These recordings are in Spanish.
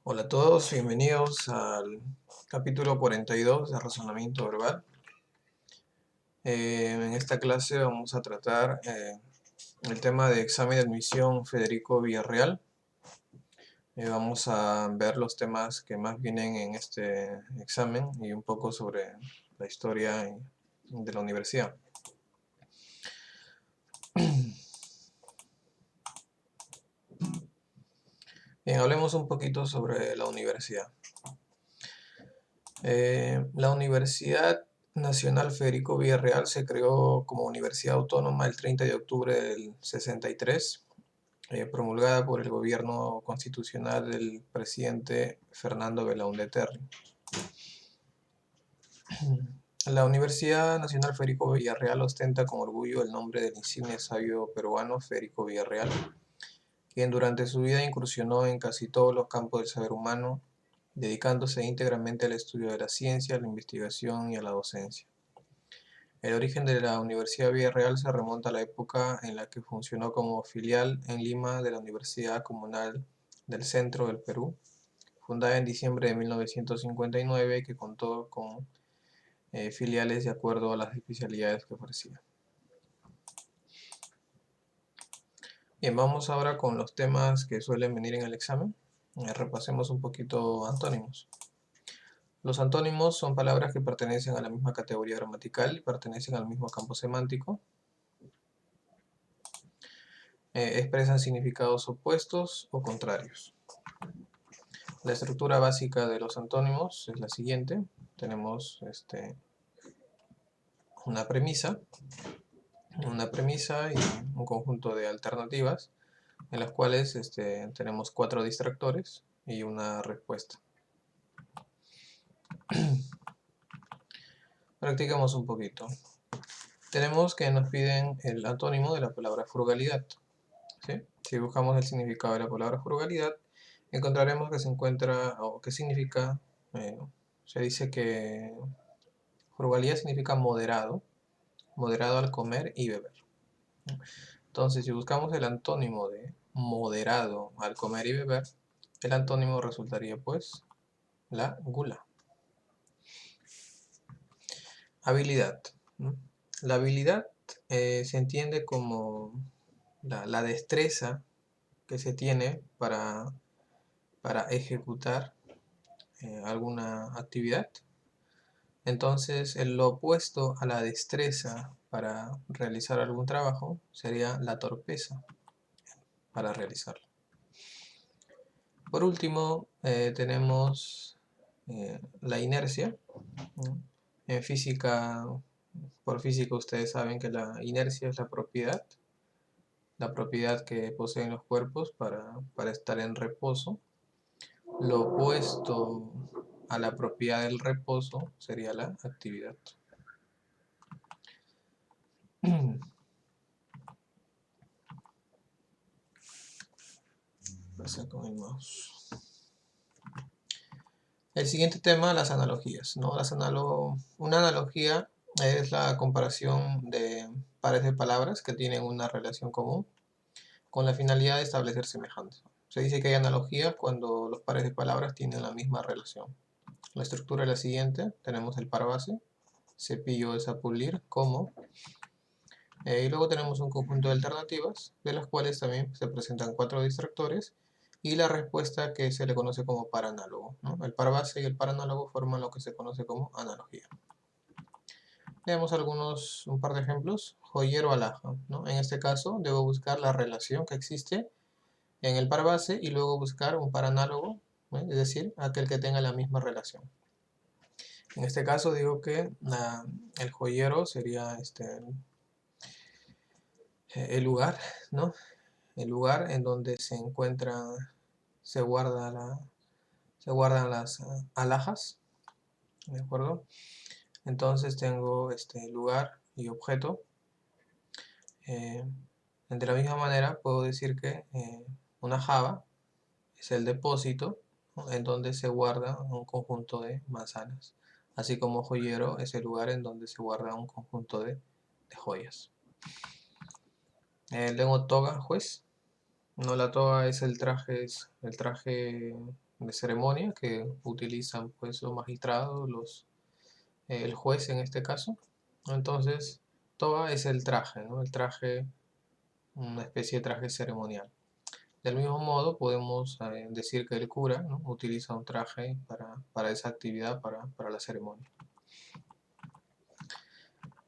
Hola a todos, bienvenidos al capítulo 42 de razonamiento verbal. En esta clase vamos a tratar el tema de examen de admisión Federico Villarreal. Vamos a ver los temas que más vienen en este examen y un poco sobre la historia de la universidad. Bien, hablemos un poquito sobre la universidad. La Universidad Nacional Federico Villarreal se creó como universidad autónoma el 30 de octubre del 63, promulgada por el gobierno constitucional del presidente Fernando Belaúnde Terry. La Universidad Nacional Federico Villarreal ostenta con orgullo el nombre del insigne sabio peruano Federico Villarreal, quien durante su vida incursionó en casi todos los campos del saber humano, dedicándose íntegramente al estudio de la ciencia, la investigación y a la docencia. El origen de la Universidad Villarreal se remonta a la época en la que funcionó como filial en Lima de la Universidad Comunal del Centro del Perú, fundada en diciembre de 1959, que contó con filiales de acuerdo a las especialidades que ofrecía. Bien, vamos ahora con los temas que suelen venir en el examen. Repasemos un poquito antónimos. Los antónimos son palabras que pertenecen a la misma categoría gramatical y pertenecen al mismo campo semántico. Expresan significados opuestos o contrarios. La estructura básica de los antónimos es la siguiente. Tenemos una premisa y un conjunto de alternativas en las cuales tenemos 4 distractores y una respuesta. Practicamos un poquito. Tenemos que nos piden el antónimo de la palabra frugalidad, ¿sí? Si buscamos el significado de la palabra frugalidad, encontraremos que se encuentra, o que significa, se dice que frugalidad significa moderado al comer y beber. Entonces, si buscamos el antónimo de moderado al comer y beber, el antónimo resultaría pues la gula. Habilidad. La habilidad se entiende como la destreza que se tiene para ejecutar alguna actividad. Entonces, lo opuesto a la destreza para realizar algún trabajo sería la torpeza para realizarlo. Por último, tenemos la inercia. En física, por física ustedes saben que la inercia es la propiedad que poseen los cuerpos para estar en reposo. Lo opuesto a la propiedad del reposo sería la actividad. Pasa con el mouse. El siguiente tema, las analogías, ¿no? Una analogía es la comparación de pares de palabras que tienen una relación común con la finalidad de establecer semejanzas. Se dice que hay analogías cuando los pares de palabras tienen la misma relación. La estructura es la siguiente. Tenemos el par base, cepillo es a pulir, como. Y luego tenemos un conjunto de alternativas, de las cuales también se presentan 4 distractores, y la respuesta que se le conoce como par análogo, ¿no? El par base y el par análogo forman lo que se conoce como analogía. Veamos un par de ejemplos. Joyero alhaja, ¿no? En este caso debo buscar la relación que existe en el par base y luego buscar un par análogo, ¿no? Es decir, aquel que tenga la misma relación. En este caso digo que el joyero sería el lugar, ¿no? El lugar en donde se guardan las alhajas, ¿de acuerdo? Entonces tengo lugar y objeto. De la misma manera puedo decir que una java es el depósito, ¿no? En donde se guarda un conjunto de manzanas, así como joyero es el lugar en donde se guarda un conjunto de joyas. Luego toga, juez. No, la toga es el traje de ceremonia que utilizan pues los magistrados, el juez en este caso. Entonces, toga es el traje, ¿no? El traje, una especie de traje ceremonial. Del mismo modo, podemos decir que el cura, ¿no?, utiliza un traje para esa actividad, para la ceremonia.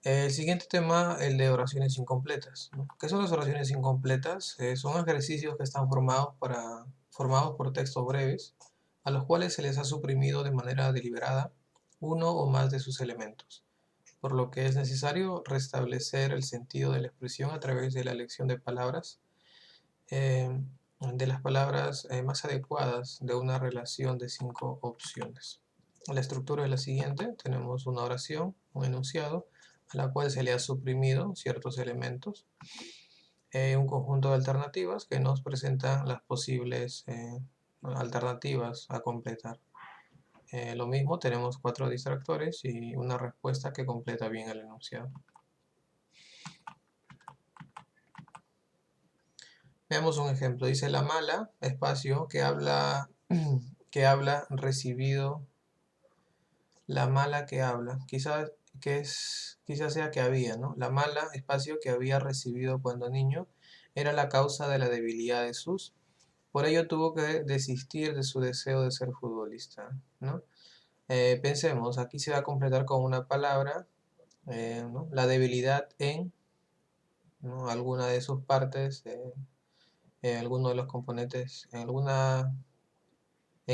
El siguiente tema, el de oraciones incompletas, ¿no? ¿Qué son las oraciones incompletas? Son ejercicios que están formados por textos breves, a los cuales se les ha suprimido de manera deliberada uno o más de sus elementos, por lo que es necesario restablecer el sentido de la expresión a través de la elección eh, de las palabras más adecuadas de una relación de 5 opciones. La estructura es la siguiente: tenemos una oración, un enunciado, a la cual se le ha suprimido ciertos elementos, un conjunto de alternativas que nos presentan las posibles alternativas a completar. Lo mismo, tenemos 4 distractores y una respuesta que completa bien el enunciado. Veamos un ejemplo. Dice la mala, espacio, que habla, recibido, la mala que habla. Quizás sea que había, ¿no? La mala, espacio, que había recibido cuando niño, era la causa de la debilidad de Sus. Por ello tuvo que desistir de su deseo de ser futbolista, ¿no? Pensemos, aquí se va a completar con una palabra, ¿no? La debilidad en, ¿no?, alguna de sus partes, alguno de los componentes, en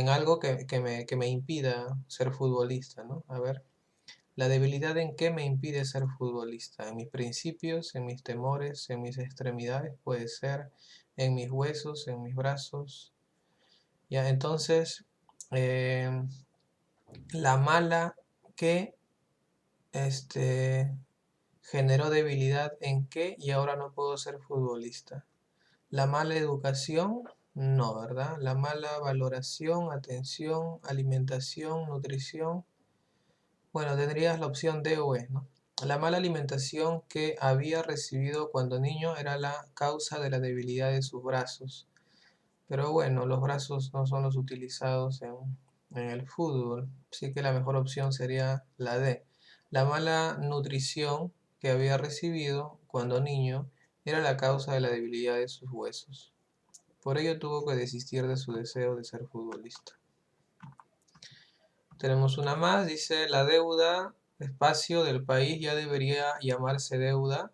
algo que me impida ser futbolista, ¿no? A ver, la debilidad en qué me impide ser futbolista, en mis principios, en mis temores, en mis extremidades, puede ser en mis huesos, en mis brazos. Ya, entonces, la mala que generó debilidad en qué y ahora no puedo ser futbolista. La mala educación, no, ¿verdad? La mala valoración, atención, alimentación, nutrición. Bueno, tendrías la opción D o E, ¿no? La mala alimentación que había recibido cuando niño era la causa de la debilidad de sus brazos. Pero bueno, los brazos no son los utilizados en el fútbol, así que la mejor opción sería la D. La mala nutrición que había recibido cuando niño era la causa de la debilidad de sus huesos. Por ello tuvo que desistir de su deseo de ser futbolista. Tenemos una más, dice: la deuda, espacio, del país ya debería llamarse deuda,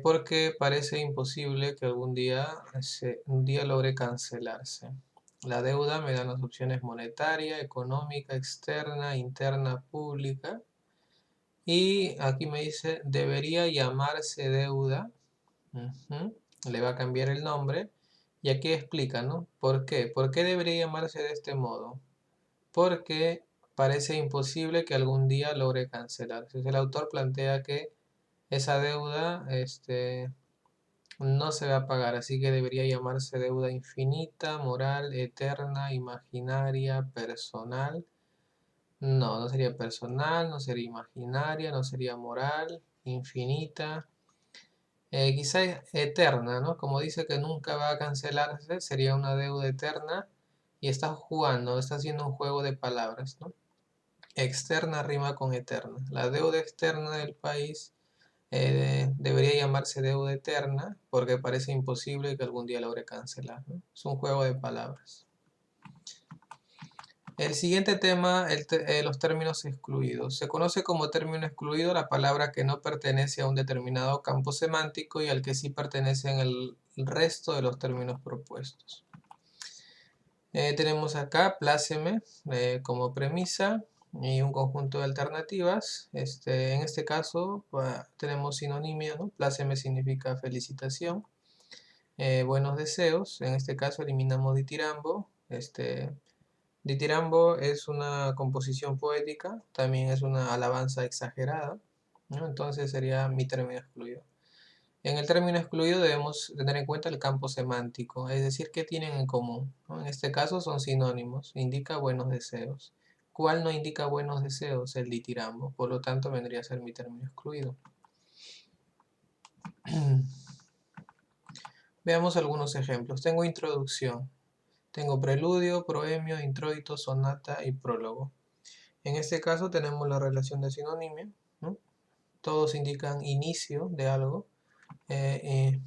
porque parece imposible que un día logre cancelarse. La deuda me dan las opciones monetaria, económica, externa, interna, pública. Y aquí me dice, debería llamarse deuda. Le va a cambiar el nombre. Y aquí explica, ¿no? ¿Por qué? ¿Por qué debería llamarse de este modo? Porque parece imposible que algún día logre cancelarse. El autor plantea que esa deuda no se va a pagar, así que debería llamarse deuda infinita, moral, eterna, imaginaria, personal. No, no sería personal, no sería imaginaria, no sería moral, infinita. Quizá eterna, ¿no? Como dice que nunca va a cancelarse, sería una deuda eterna y está jugando, está haciendo un juego de palabras, ¿no? Externa rima con eterna. La deuda externa del país debería llamarse deuda eterna porque parece imposible que algún día logre cancelar, ¿no? Es un juego de palabras. El siguiente tema, los términos excluidos. Se conoce como término excluido la palabra que no pertenece a un determinado campo semántico y al que sí pertenecen el resto de los términos propuestos. Tenemos acá pláceme como premisa y un conjunto de alternativas. En este caso tenemos sinonimia, ¿no? Pláceme significa felicitación. Buenos deseos, en este caso eliminamos ditirambo. Ditirambo es una composición poética, también es una alabanza exagerada, ¿no? Entonces sería mi término excluido. En el término excluido debemos tener en cuenta el campo semántico, es decir, qué tienen en común, ¿no? En este caso son sinónimos, indica buenos deseos. ¿Cuál no indica buenos deseos? El ditirambo, por lo tanto vendría a ser mi término excluido. Veamos algunos ejemplos. Tengo introducción. Tengo preludio, proemio, introito, sonata y prólogo. En este caso tenemos la relación de sinonimia, ¿no? Todos indican inicio de algo. Eh,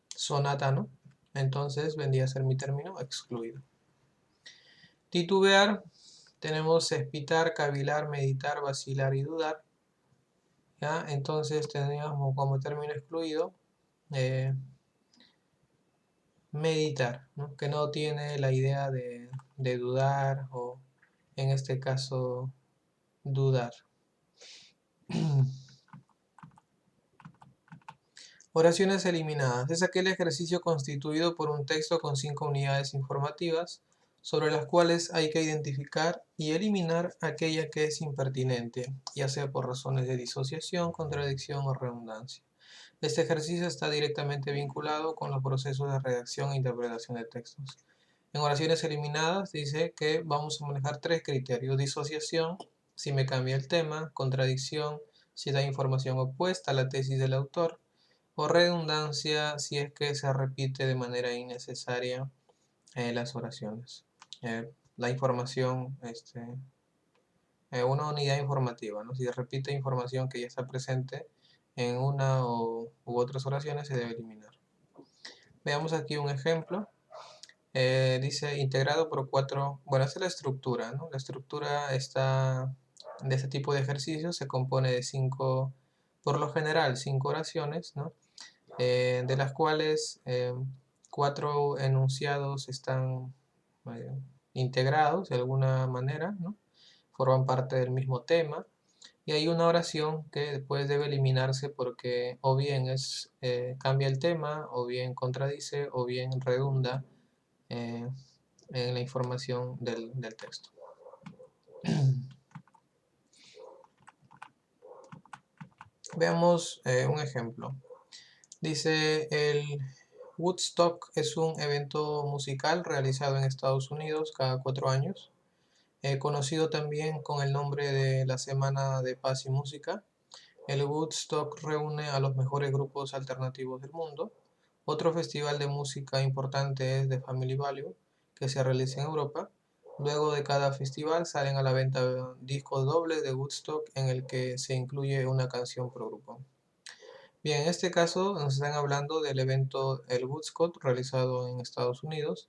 sonata, ¿no? Entonces vendría a ser mi término excluido. Titubear, tenemos espitar, cavilar, meditar, vacilar y dudar. ¿Ya? Entonces tendríamos como término excluido eh, meditar, ¿no? Que no tiene la idea de dudar o en este caso dudar. Oraciones eliminadas. Es aquel ejercicio constituido por un texto con 5 unidades informativas sobre las cuales hay que identificar y eliminar aquella que es impertinente, ya sea por razones de disociación, contradicción o redundancia. Este ejercicio está directamente vinculado con los procesos de redacción e interpretación de textos. En oraciones eliminadas dice que vamos a manejar 3 criterios: disociación, si me cambia el tema; contradicción, si da información opuesta a la tesis del autor; o redundancia, si es que se repite de manera innecesaria las oraciones. La información, una unidad informativa, ¿no? Si se repite información que ya está presente en una u otras oraciones, se debe eliminar. Veamos aquí un ejemplo. Dice integrado por 4, bueno, esta es la estructura, ¿no? La estructura está de este tipo de ejercicios, se compone de 5, por lo general, 5 oraciones, ¿no? De las cuales 4 enunciados están integrados de alguna manera, ¿no? Forman parte del mismo tema, y hay una oración que después debe eliminarse porque o bien cambia el tema, o bien contradice, o bien redunda eh, en la información del texto. Veamos un ejemplo. Dice, el Woodstock es un evento musical realizado en Estados Unidos cada 4 años, conocido también con el nombre de la Semana de Paz y Música. El Woodstock reúne a los mejores grupos alternativos del mundo. Otro festival de música importante es The Family Value, que se realiza en Europa. Luego de cada festival salen a la venta discos dobles de Woodstock en el que se incluye una canción por grupo. Bien, en este caso nos están hablando del evento el Woodstock realizado en Estados Unidos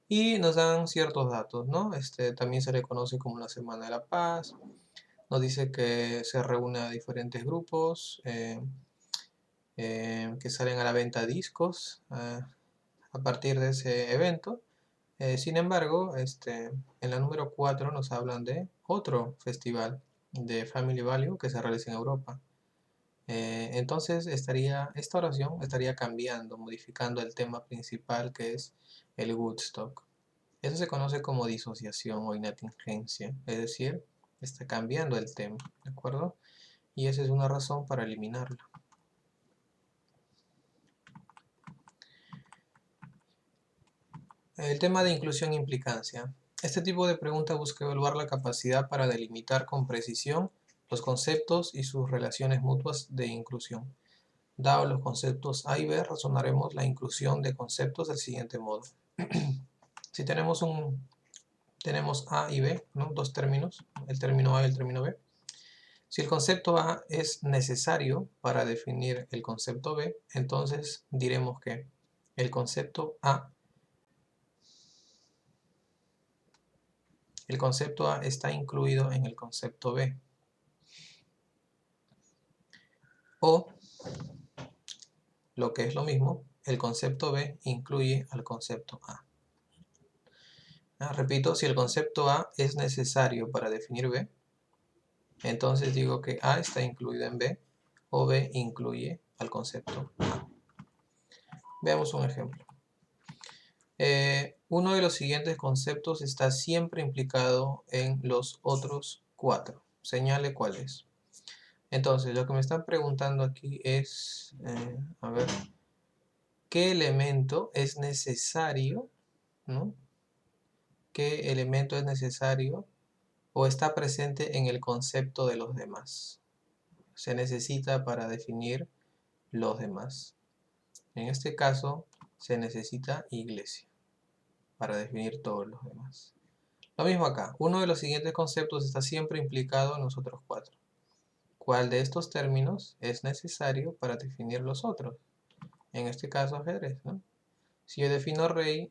y nos dan ciertos datos, ¿no? También se le conoce como la Semana de la Paz. Nos dice que se reúne a diferentes grupos que salen a la venta discos a partir de ese evento. Sin embargo, en la número 4 nos hablan de otro festival de Family Value que se realiza en Europa. Entonces esta oración estaría cambiando, modificando el tema principal, que es el Woodstock. Eso se conoce como disociación o inatingencia, es decir, está cambiando el tema, ¿de acuerdo? Y esa es una razón para eliminarlo. El tema de inclusión e implicancia. Este tipo de pregunta busca evaluar la capacidad para delimitar con precisión los conceptos y sus relaciones mutuas de inclusión. Dado los conceptos A y B, razonaremos la inclusión de conceptos del siguiente modo. Si tenemos A y B, ¿no? Dos términos, el término A y el término B. Si el concepto A es necesario para definir el concepto B, entonces diremos que el concepto A está incluido en el concepto B. O, lo que es lo mismo, el concepto B incluye al concepto A. Repito, si el concepto A es necesario para definir B, entonces digo que A está incluido en B, o B incluye al concepto A. Veamos un ejemplo. Uno de los siguientes conceptos está siempre implicado en los otros 4. Señale cuál es. Entonces, lo que me están preguntando aquí es, a ver, ¿qué elemento es necesario, ¿no? ¿Qué elemento es necesario o está presente en el concepto de los demás? Se necesita para definir los demás. En este caso, se necesita iglesia. para definir todos los demás. Lo mismo acá, uno de los siguientes conceptos está siempre implicado en los otros cuatro. ¿Cuál de estos términos es necesario para definir los otros? En este caso, ajedrez, ¿no? Si yo defino rey,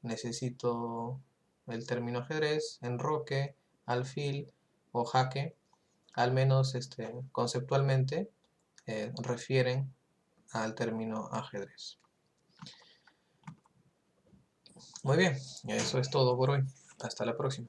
necesito el término ajedrez, enroque, alfil o jaque, al menos conceptualmente, refieren al término ajedrez. Muy bien, eso es todo por hoy. Hasta la próxima.